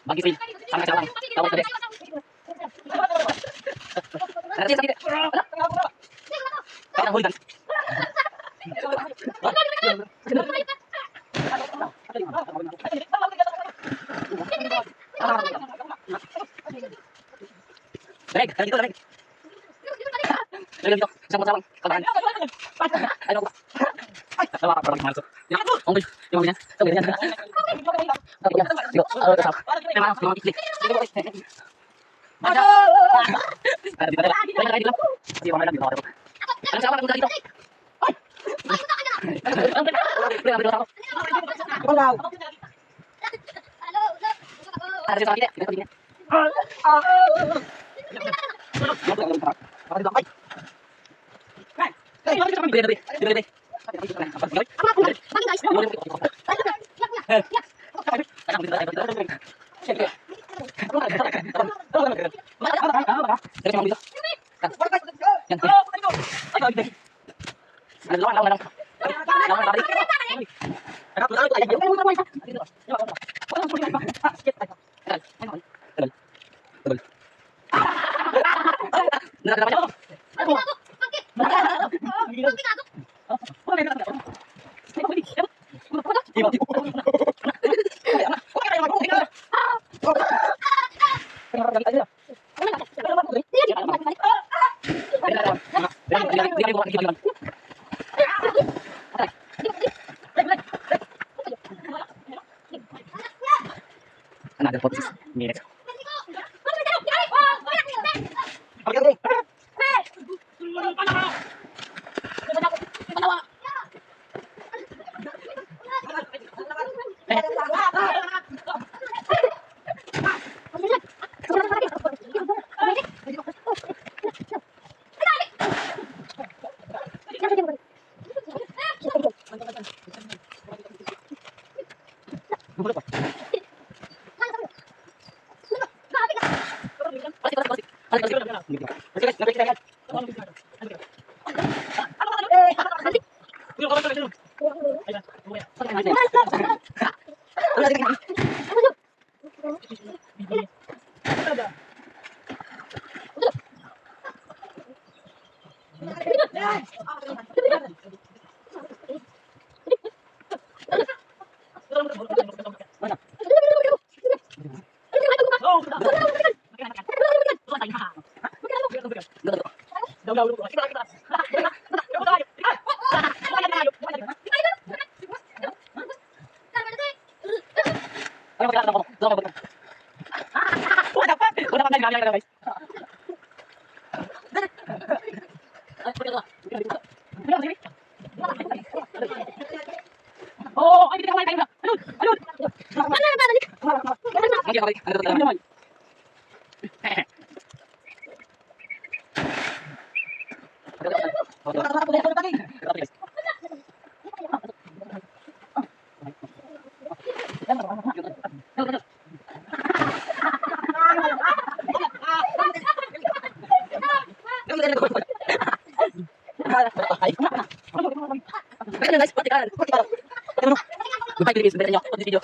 Bagi sih, sama sama. Tahu tadi. Nanti sakit. Kau huligan. Leg, kalau gitu leg. Leg gitu, sama-sama. Kawan. Ayo. Tawa apa lagi masuk. Ya, om tuh, yang mana? Tahu dia. Yuk, halo kesal. Memang klik. Ada. Ada di mana? Lagi di dalam. Si orang lagi di bawah. Ada siapa yang udah itu? Ada siapa lagi? Kita begini. Ada posisi mirip. Oh, ay, hindi ka kayo. Ayun, ayun. Lagi ako, ano to naman? Guys, pati kan. Goodbye, Philippines. Balik nyo. Pati video.